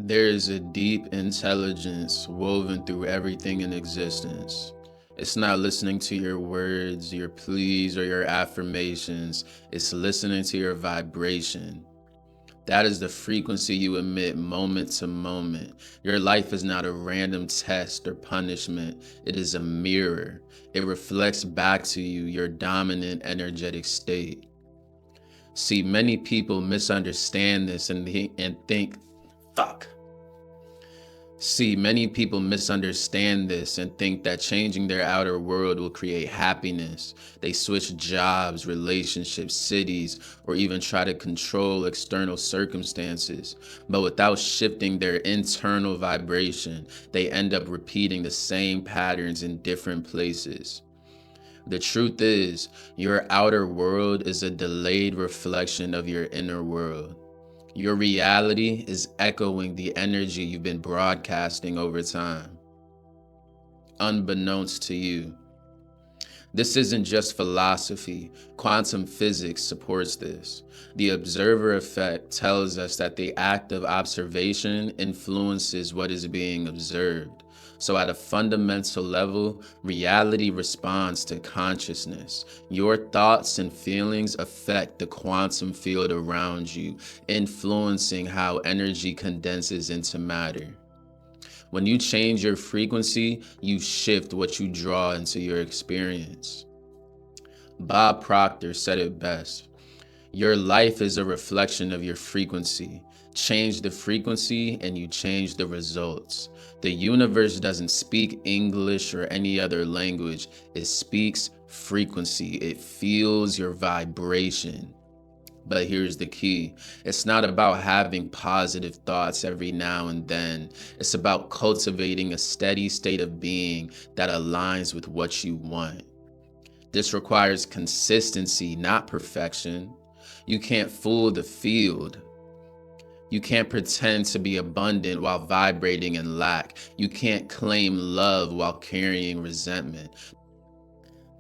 There is a deep intelligence woven through everything in existence. It's not listening to your words, your pleas, or your affirmations. It's listening to your vibration. That is the frequency you emit moment to moment. Your life is not a random test or punishment. It is a mirror. It reflects back to you your dominant energetic state. See, many people misunderstand this and think, fuck. See, many people misunderstand this and think that changing their outer world will create happiness. They switch jobs, relationships, cities, or even try to control external circumstances. But without shifting their internal vibration, they end up repeating the same patterns in different places. The truth is, your outer world is a delayed reflection of your inner world. Your reality is echoing the energy you've been broadcasting over time, unbeknownst to you. This isn't just philosophy. Quantum physics supports this. The observer effect tells us that the act of observation influences what is being observed. So at a fundamental level, reality responds to consciousness. Your thoughts and feelings affect the quantum field around you, influencing how energy condenses into matter. When you change your frequency, you shift what you draw into your experience. Bob Proctor said it best. Your life is a reflection of your frequency. Change the frequency and you change the results. The universe doesn't speak English or any other language. It speaks frequency. It feels your vibration. But here's the key. It's not about having positive thoughts every now and then. It's about cultivating a steady state of being that aligns with what you want. This requires consistency, not perfection. You can't fool the field. You can't pretend to be abundant while vibrating in lack. You can't claim love while carrying resentment.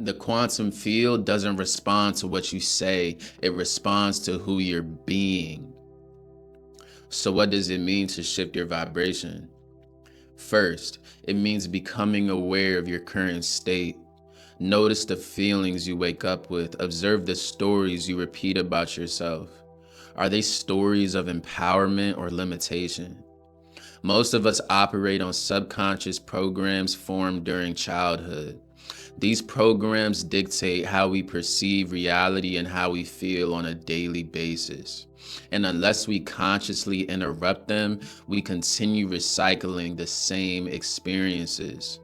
The quantum field doesn't respond to what you say, it responds to who you're being. So what does it mean to shift your vibration? First, it means becoming aware of your current state. Notice the feelings you wake up with. Observe the stories you repeat about yourself. Are they stories of empowerment or limitation? Most of us operate on subconscious programs formed during childhood. These programs dictate how we perceive reality and how we feel on a daily basis. And unless we consciously interrupt them, we continue recycling the same experiences.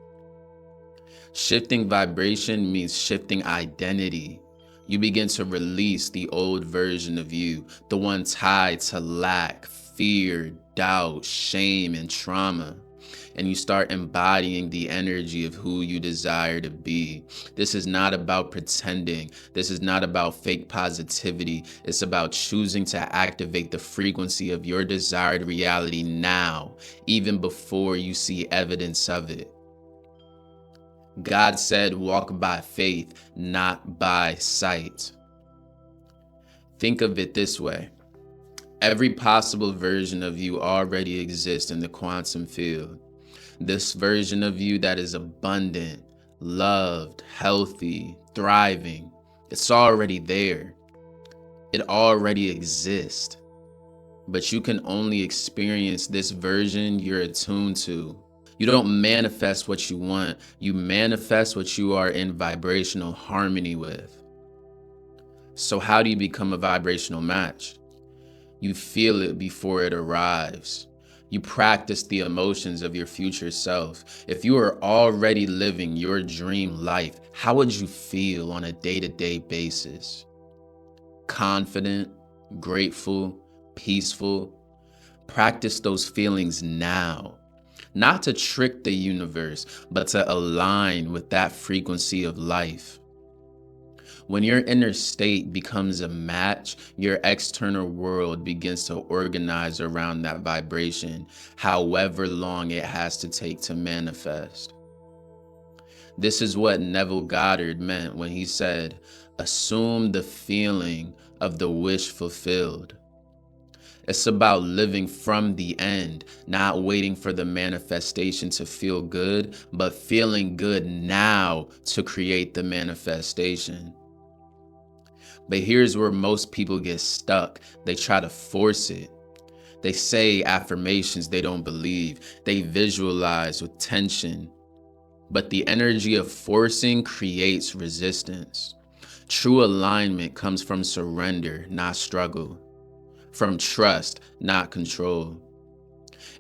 Shifting vibration means shifting identity. You begin to release the old version of you, the one tied to lack, fear, doubt, shame, and trauma. And you start embodying the energy of who you desire to be. This is not about pretending. This is not about fake positivity. It's about choosing to activate the frequency of your desired reality now, even before you see evidence of it. God said, walk by faith, not by sight. Think of it this way. Every possible version of you already exists in the quantum field. This version of you that is abundant, loved, healthy, thriving, it's already there. It already exists. But you can only experience this version you're attuned to. You don't manifest what you want. You manifest what you are in vibrational harmony with. So how do you become a vibrational match? You feel it before it arrives. You practice the emotions of your future self. If you are already living your dream life, how would you feel on a day-to-day basis? Confident, grateful, peaceful. Practice those feelings now. Not to trick the universe, but to align with that frequency of life. When your inner state becomes a match, your external world begins to organize around that vibration, however long it has to take to manifest. This is what Neville Goddard meant when he said, assume the feeling of the wish fulfilled. It's about living from the end, not waiting for the manifestation to feel good, but feeling good now to create the manifestation. But here's where most people get stuck. They try to force it. They say affirmations they don't believe. They visualize with tension. But the energy of forcing creates resistance. True alignment comes from surrender, not struggle. From trust, not control.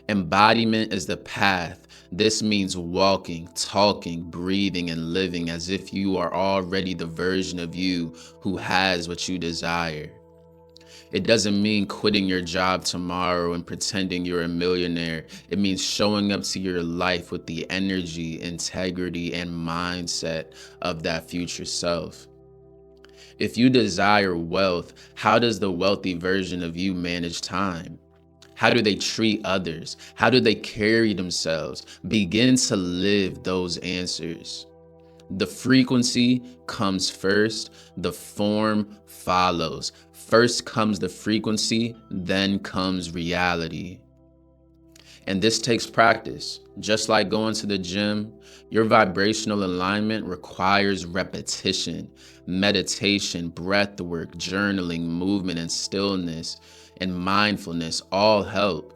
Embodiment is the path. This means walking, talking, breathing, and living as if you are already the version of you who has what you desire. It doesn't mean quitting your job tomorrow and pretending you're a millionaire. It means showing up to your life with the energy, integrity, and mindset of that future self. If you desire wealth, how does the wealthy version of you manage time? How do they treat others? How do they carry themselves? Begin to live those answers. The frequency comes first, the form follows. First comes the frequency, then comes reality. And this takes practice. Just like going to the gym, your vibrational alignment requires repetition, meditation, breath work, journaling, movement, and stillness, and mindfulness all help.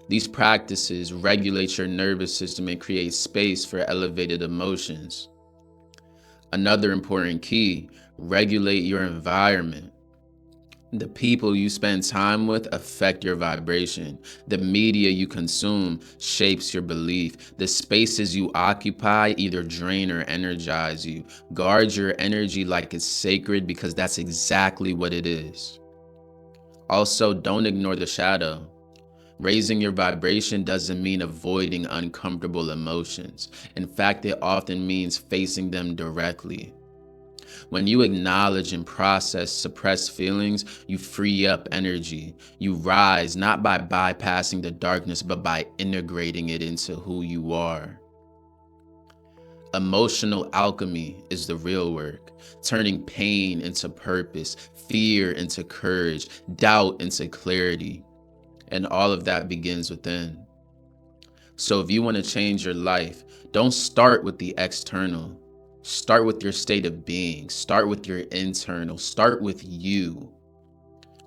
These practices regulate your nervous system and create space for elevated emotions. Another important key, regulate your environment. The people you spend time with affect your vibration. The media you consume shapes your belief. The spaces you occupy either drain or energize you. Guard your energy like it's sacred because that's exactly what it is. Also, don't ignore the shadow. Raising your vibration doesn't mean avoiding uncomfortable emotions. In fact, it often means facing them directly. When you acknowledge and process suppressed feelings, you free up energy. You rise not by bypassing the darkness, but by integrating it into who you are. Emotional alchemy is the real work, turning pain into purpose, fear into courage, doubt into clarity. And all of that begins within. So if you want to change your life, don't start with the external. Start with your state of being. Start with your internal. Start with you.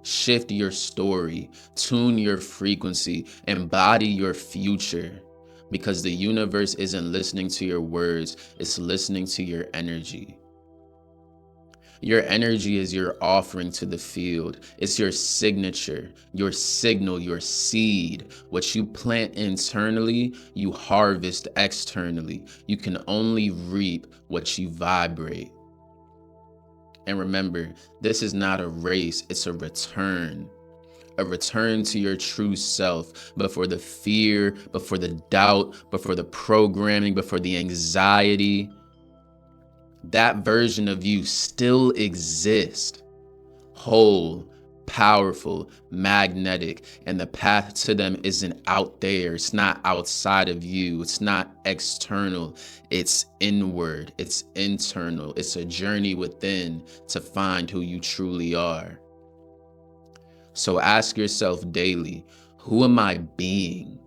Shift your story. Tune your frequency. Embody your future. Because the universe isn't listening to your words, it's listening to your energy. Your energy is your offering to the field. It's your signature, your signal, your seed. What you plant internally, you harvest externally. You can only reap what you vibrate. And remember, this is not a race, it's a return. A return to your true self, before the fear, before the doubt, before the programming, before the anxiety. That version of you still exists, whole, powerful, magnetic, and the path to them isn't out there. It's not outside of you. It's not external. It's inward. It's internal. It's a journey within to find who you truly are. So ask yourself daily, who am I being?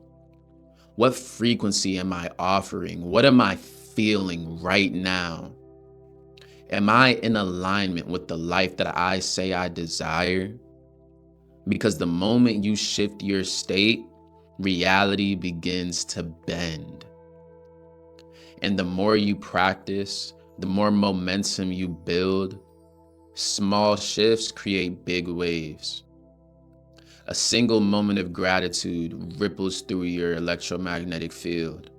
What frequency am I offering? What am I feeling right now? Am I in alignment with the life that I say I desire? Because the moment you shift your state, reality begins to bend. And the more you practice, the more momentum you build. Small shifts create big waves. A single moment of gratitude ripples through your electromagnetic field.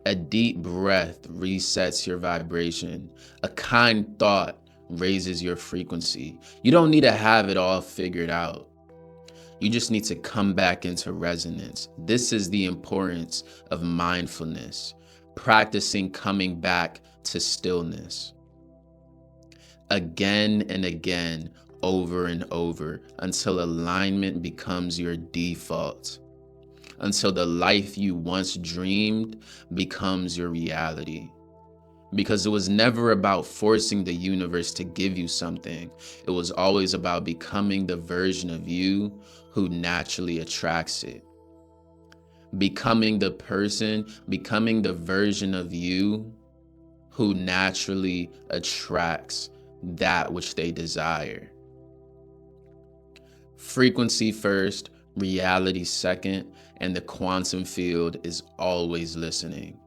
A deep breath resets your vibration. A kind thought raises your frequency. You don't need to have it all figured out. You just need to come back into resonance. This is the importance of mindfulness, practicing coming back to stillness. Again and again, over and over, until alignment becomes your default. Until the life you once dreamed becomes your reality. because it was never about forcing the universe to give you something. It was always about becoming the version of you who naturally attracts it. Becoming the version of you who naturally attracts that which they desire. Frequency first, reality second, and the quantum field is always listening.